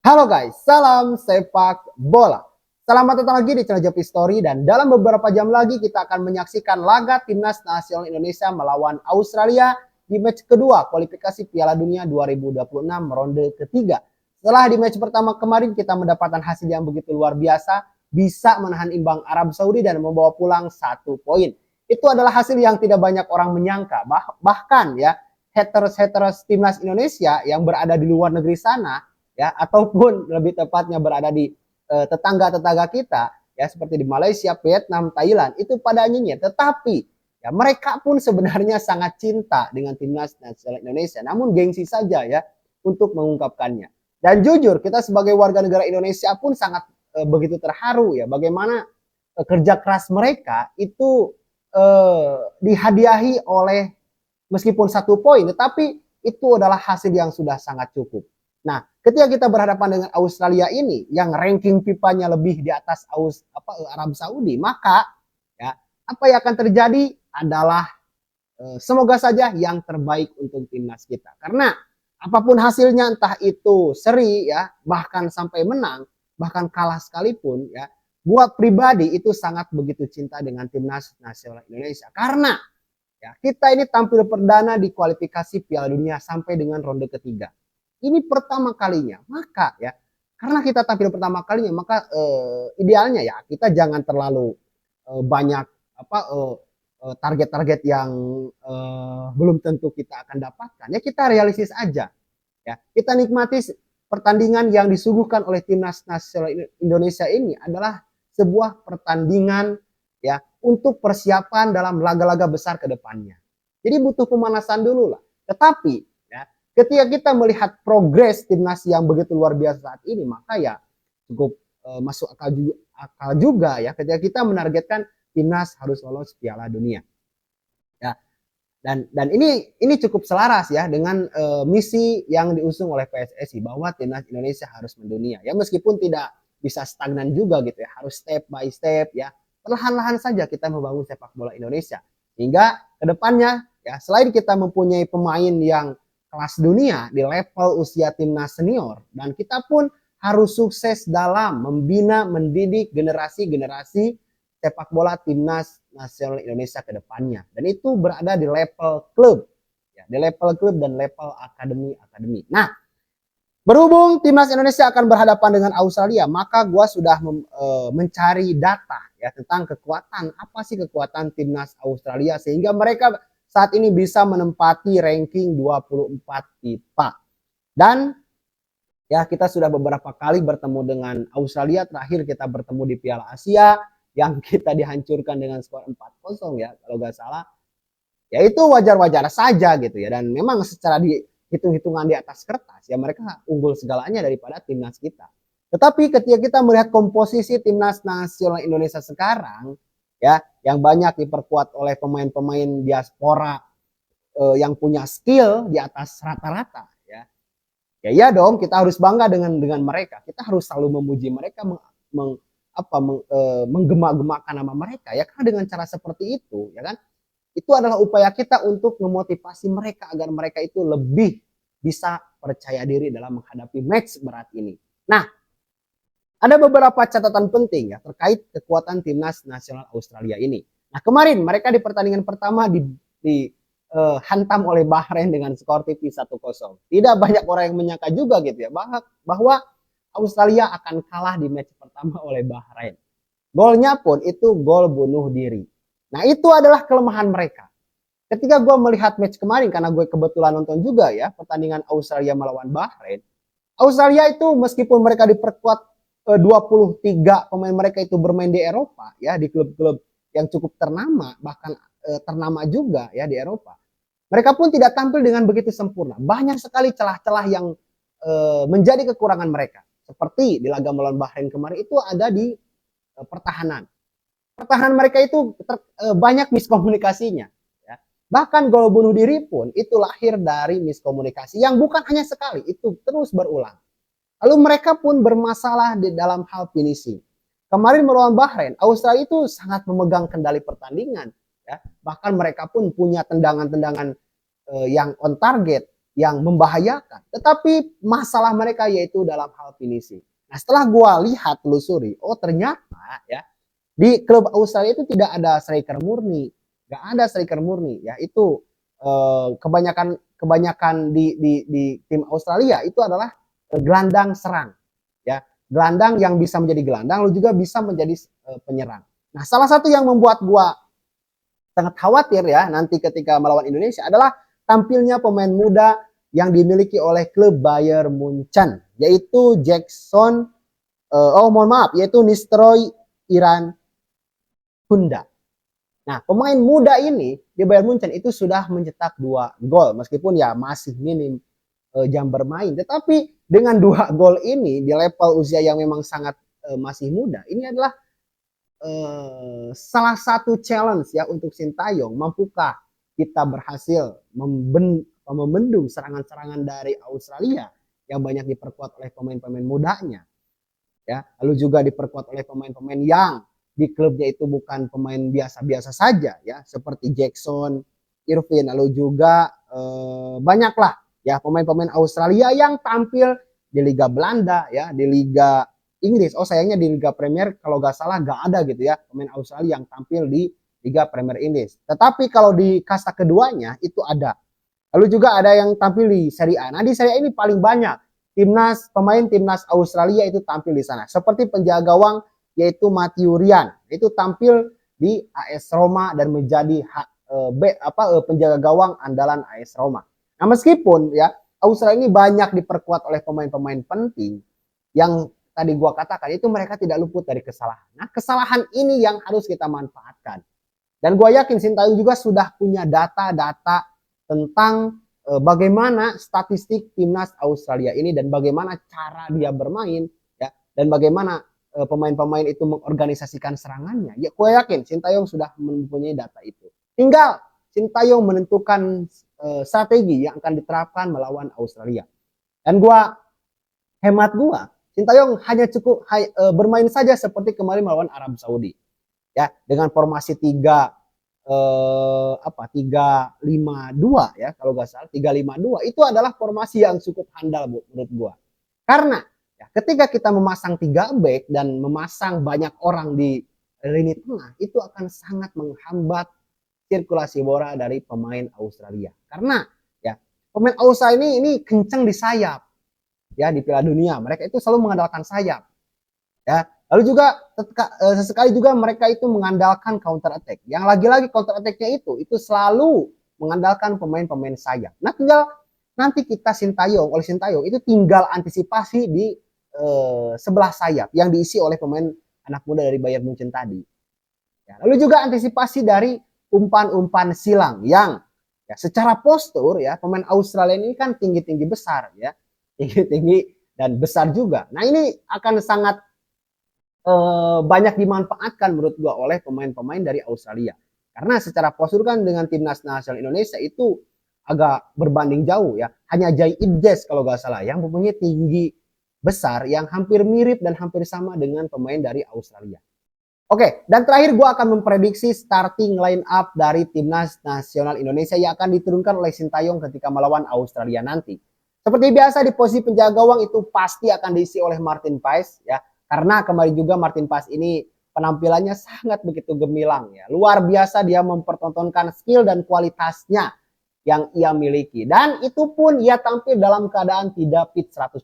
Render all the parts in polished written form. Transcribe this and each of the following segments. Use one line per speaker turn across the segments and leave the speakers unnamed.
Halo guys, salam sepak bola. Selamat datang lagi di channel Job History dan dalam beberapa jam lagi kita akan menyaksikan laga Timnas Nasional Indonesia melawan Australia di match kedua kualifikasi Piala Dunia 2026 ronde ketiga. Setelah di match pertama kemarin kita mendapatkan hasil yang begitu luar biasa, bisa menahan imbang Arab Saudi dan membawa pulang 1 poin. Itu adalah hasil yang tidak banyak orang menyangka. Bahkan ya, haters Timnas Indonesia yang berada di luar negeri sana ya, ataupun lebih tepatnya berada di tetangga-tetangga kita ya, seperti di Malaysia, Vietnam, Thailand, itu pada nyinyir. Tetapi ya, mereka pun sebenarnya sangat cinta dengan Timnas Nasional Indonesia, namun gengsi saja ya untuk mengungkapkannya. Dan jujur kita sebagai warga negara Indonesia pun sangat begitu terharu ya, bagaimana kerja keras mereka itu dihadiahi oleh meskipun 1 poin, tetapi itu adalah hasil yang sudah sangat cukup. Nah, ketika kita berhadapan dengan Australia ini yang ranking FIFA-nya lebih di atas Arab Saudi, maka ya apa yang akan terjadi adalah semoga saja yang terbaik untuk timnas kita. Karena apapun hasilnya, entah itu seri ya, bahkan sampai menang, bahkan kalah sekalipun ya, buat pribadi itu sangat begitu cinta dengan timnas nasional Indonesia. Karena ya, kita ini tampil perdana di kualifikasi Piala Dunia sampai dengan ronde ketiga. Ini pertama kalinya, maka ya karena kita tampil pertama kalinya, maka idealnya ya kita jangan terlalu banyak target-target yang belum tentu kita akan dapatkan. Ya kita realistis aja. Ya kita nikmati pertandingan yang disuguhkan oleh timnas nasional Indonesia ini adalah sebuah pertandingan ya untuk persiapan dalam laga-laga besar ke depannya. Jadi butuh pemanasan dulu lah. Tetapi ya, ketika kita melihat progres timnas yang begitu luar biasa saat ini, maka ya cukup masuk akal juga ya ketika kita menargetkan timnas harus lolos Piala Dunia. Ya. Dan ini cukup selaras ya dengan misi yang diusung oleh PSSI bahwa timnas Indonesia harus mendunia. Ya meskipun tidak bisa stagnan juga gitu ya, harus step by step ya. Perlahan-lahan saja kita membangun sepak bola Indonesia. Hingga kedepannya ya selain kita mempunyai pemain yang kelas dunia di level usia timnas senior, dan kita pun harus sukses dalam membina, mendidik generasi-generasi sepak bola timnas nasional Indonesia ke depannya. Dan itu berada di level klub. Ya, di level klub dan level akademi. Nah, berhubung timnas Indonesia akan berhadapan dengan Australia, maka gue sudah mencari data ya tentang kekuatan, apa sih kekuatan timnas Australia sehingga mereka saat ini bisa menempati ranking 24 FIFA. Dan ya kita sudah beberapa kali bertemu dengan Australia, terakhir kita bertemu di Piala Asia yang kita dihancurkan dengan skor 4-0 ya kalau nggak salah. Ya itu wajar-wajar saja gitu ya, dan memang secara hitung-hitungan di atas kertas ya mereka unggul segalanya daripada timnas kita. Tetapi ketika kita melihat komposisi timnas nasional Indonesia sekarang ya yang banyak diperkuat oleh pemain-pemain diaspora yang punya skill di atas rata-rata ya. Ya iya dong, kita harus bangga dengan mereka. Kita harus selalu memuji mereka, menggema-gemakan nama mereka ya, karena dengan cara seperti itu ya kan, itu adalah upaya kita untuk memotivasi mereka agar mereka itu lebih bisa percaya diri dalam menghadapi match berat ini. Nah, ada beberapa catatan penting ya terkait kekuatan timnas nasional Australia ini. Nah, kemarin mereka di pertandingan pertama hantam oleh Bahrain dengan skor tipis 1-0. Tidak banyak orang yang menyangka juga gitu ya bahwa Australia akan kalah di match pertama oleh Bahrain. Golnya pun itu gol bunuh diri. Nah itu adalah kelemahan mereka. Ketika gue melihat match kemarin, karena gue kebetulan nonton juga ya pertandingan Australia melawan Bahrain. Australia itu meskipun mereka diperkuat 23 pemain mereka itu bermain di Eropa ya, di klub-klub yang cukup ternama, bahkan ternama juga ya di Eropa. Mereka pun tidak tampil dengan begitu sempurna. Banyak sekali celah-celah yang menjadi kekurangan mereka. Seperti di laga melawan Bahrain kemarin itu ada di pertahanan. Pertahanan mereka itu banyak miskomunikasinya. Ya. Bahkan gol bunuh diri pun itu lahir dari miskomunikasi yang bukan hanya sekali, itu terus berulang. Lalu mereka pun bermasalah di dalam hal finishing. Kemarin melawan Bahrain, Australia itu sangat memegang kendali pertandingan. Ya. Bahkan mereka pun punya tendangan-tendangan yang on target, yang membahayakan. Tetapi masalah mereka yaitu dalam hal finishing. Nah, setelah gue lihat telusuri, oh ternyata ya di klub Australia itu tidak ada striker murni, nggak ada striker murni. Ya itu kebanyakan di tim Australia itu adalah gelandang serang, ya gelandang yang bisa menjadi gelandang, lalu juga bisa menjadi penyerang. Nah, salah satu yang membuat gue sangat khawatir ya nanti ketika melawan Indonesia adalah tampilnya pemain muda yang dimiliki oleh klub Bayern Munchen, yaitu Jackson, mohon maaf, yaitu Nistroy Iran Hunda. Nah, pemain muda ini di Bayern Munchen itu sudah mencetak 2 gol, meskipun ya masih minim jam bermain. Tetapi dengan 2 gol ini di level usia yang memang sangat masih muda, ini adalah salah satu challenge ya untuk Sintayong. Mampukah kita berhasil membendung serangan-serangan dari Australia yang banyak diperkuat oleh pemain-pemain mudanya, ya, lalu juga diperkuat oleh pemain-pemain yang di klubnya itu bukan pemain biasa-biasa saja ya, seperti Jackson, Irvin, lalu juga banyaklah ya pemain-pemain Australia yang tampil di Liga Belanda ya, di Liga Inggris. Oh sayangnya di Liga Premier kalau nggak salah nggak ada gitu ya pemain Australia yang tampil di Liga Premier Inggris. Tetapi kalau di kasta keduanya itu ada. Lalu juga ada yang tampil di Serie A. Nah di Serie A ini paling banyak pemain timnas Australia itu tampil di sana. Seperti penjaga gawang yaitu Matthew Ryan, itu tampil di AS Roma dan menjadi penjaga gawang andalan AS Roma. Nah meskipun ya Australia ini banyak diperkuat oleh pemain-pemain penting yang tadi gua katakan itu mereka tidak luput dari kesalahan. Nah kesalahan ini yang harus kita manfaatkan. Dan gua yakin Sintayong juga sudah punya data-data tentang bagaimana statistik timnas Australia ini dan bagaimana cara dia bermain ya dan bagaimana pemain-pemain itu mengorganisasikan serangannya. Ya, gue yakin Sintayong sudah mempunyai data itu. Tinggal Sintayong menentukan strategi yang akan diterapkan melawan Australia. Dan hemat gue, Sintayong hanya cukup bermain saja seperti kemarin melawan Arab Saudi. Ya, dengan formasi 3-5-2 ya kalau nggak salah 3-5-2 itu adalah formasi yang cukup handal menurut gue. Karena ya, ketika kita memasang 3 back dan memasang banyak orang di lini tengah, itu akan sangat menghambat sirkulasi bola dari pemain Australia. Karena ya pemain Australia ini kencang di sayap ya di Piala Dunia. Mereka itu selalu mengandalkan sayap. Ya, lalu juga sesekali juga mereka itu mengandalkan counter attack. Yang lagi-lagi counter attack-nya itu selalu mengandalkan pemain-pemain sayap. Nah, tinggal nanti oleh Sintayong itu tinggal antisipasi di sebelah sayap yang diisi oleh pemain anak muda dari Bayern Munchen tadi. Ya, lalu juga antisipasi dari umpan-umpan silang yang ya, secara postur ya pemain Australia ini kan tinggi-tinggi besar ya, tinggi-tinggi dan besar juga. Nah ini akan sangat banyak dimanfaatkan menurut gua oleh pemain-pemain dari Australia. Karena secara postur kan dengan timnas nasional Indonesia itu agak berbanding jauh ya. Hanya Jai Idjes kalau nggak salah yang mempunyai tinggi besar yang hampir mirip dan hampir sama dengan pemain dari Australia. Oke, dan terakhir gue akan memprediksi starting line up dari timnas nasional Indonesia yang akan diturunkan oleh Sintayong ketika melawan Australia nanti. Seperti biasa di posisi penjaga gawang itu pasti akan diisi oleh Martin Paes ya, karena kemarin juga Martin Paes ini penampilannya sangat begitu gemilang ya, luar biasa dia mempertontonkan skill dan kualitasnya yang ia miliki dan itu pun ia tampil dalam keadaan tidak fit 100%.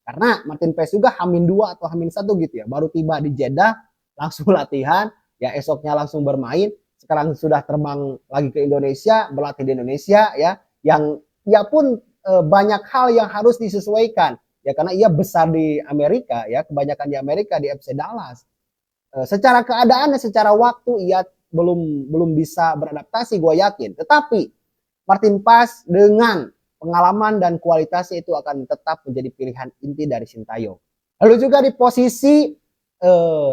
Karena Martin Paes juga H-2 atau H-1 gitu ya, baru tiba di Jeddah, langsung latihan, ya esoknya langsung bermain, sekarang sudah terbang lagi ke Indonesia, berlatih di Indonesia ya, yang ia pun banyak hal yang harus disesuaikan ya karena ia besar di Amerika ya, kebanyakan di Amerika di FC Dallas. Secara keadaan dan secara waktu ia belum bisa beradaptasi gue yakin, tetapi Martin Paes dengan pengalaman dan kualitasnya itu akan tetap menjadi pilihan inti dari Sintayong. Lalu juga di posisi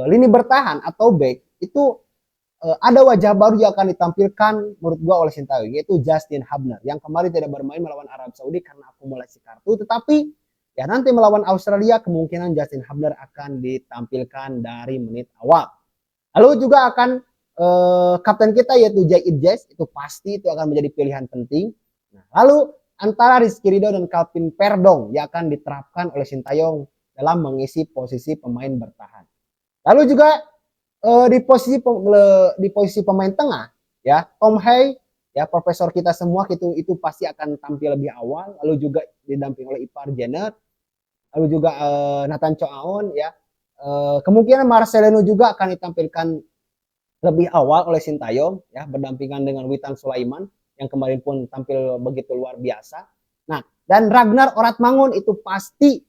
lini bertahan atau back itu ada wajah baru yang akan ditampilkan menurut gua oleh Sintayong yaitu Justin Hubner yang kemarin tidak bermain melawan Arab Saudi karena akumulasi kartu, tetapi ya nanti melawan Australia kemungkinan Justin Hubner akan ditampilkan dari menit awal. Lalu juga akan kapten kita yaitu Jai Idjes itu pasti itu akan menjadi pilihan penting. Nah, lalu antara Rizky Ridho dan Calvin Verdong yang akan diterapkan oleh Sintayong dalam mengisi posisi pemain bertahan. Lalu juga di posisi pemain tengah ya, Tom Hay ya, profesor kita semua itu pasti akan tampil lebih awal, lalu juga didampingi oleh Ipar Jenner, lalu juga Nathan Choaon ya. Kemungkinan Marcelino juga akan ditampilkan lebih awal oleh Sintayong ya, berdampingan dengan Witan Sulaiman yang kemarin pun tampil begitu luar biasa. Nah, dan Ragnar Oratmangun itu pasti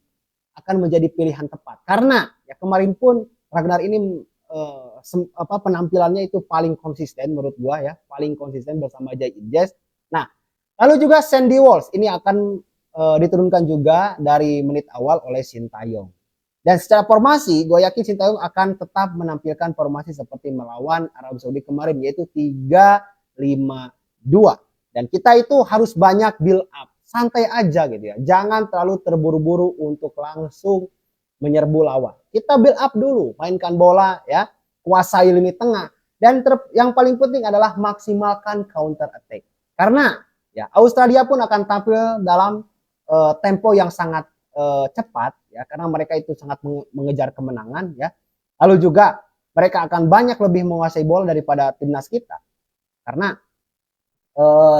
akan menjadi pilihan tepat karena ya kemarin pun Ragnar ini penampilannya itu paling konsisten menurut gua ya, paling konsisten bersama Jai Ijes. Nah, lalu juga Sandy Walsh ini akan diturunkan juga dari menit awal oleh Sintayong. Dan secara formasi, gue yakin Sintayong akan tetap menampilkan formasi seperti melawan Arab Saudi kemarin, yaitu 3-5-2. Dan kita itu harus banyak build up, santai aja gitu ya. Jangan terlalu terburu-buru untuk langsung menyerbu lawan. Kita build up dulu, mainkan bola ya, kuasai lini tengah. Dan yang paling penting adalah maksimalkan counter attack. Karena ya Australia pun akan tampil dalam tempo yang sangat cepat ya, karena mereka itu sangat mengejar kemenangan ya. Lalu juga mereka akan banyak lebih menguasai bola daripada timnas kita. Karena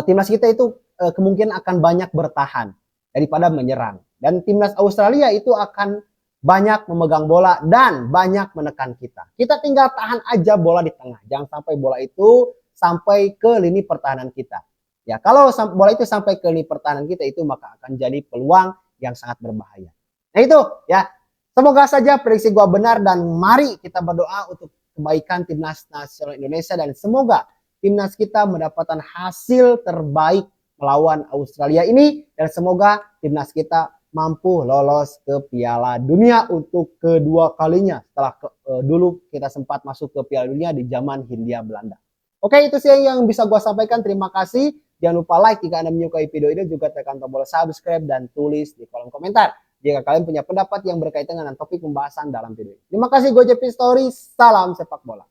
timnas kita itu kemungkinan akan banyak bertahan daripada menyerang. Dan timnas Australia itu akan banyak memegang bola dan banyak menekan kita. Kita tinggal tahan aja bola di tengah. Jangan sampai bola itu sampai ke lini pertahanan kita. Ya, kalau bola itu sampai ke lini pertahanan kita itu maka akan jadi peluang yang sangat berbahaya. Nah itu ya, semoga saja prediksi gua benar dan mari kita berdoa untuk kebaikan timnas nasional Indonesia dan semoga timnas kita mendapatkan hasil terbaik melawan Australia ini dan semoga timnas kita mampu lolos ke Piala Dunia untuk kedua kalinya setelah dulu kita sempat masuk ke Piala Dunia di zaman Hindia Belanda. Oke, itu sih yang bisa gua sampaikan. Terima kasih. Jangan lupa like jika Anda menyukai video ini, juga tekan tombol subscribe dan tulis di kolom komentar jika kalian punya pendapat yang berkaitan dengan topik pembahasan dalam video ini. Terima kasih, gue JP Story, salam sepak bola.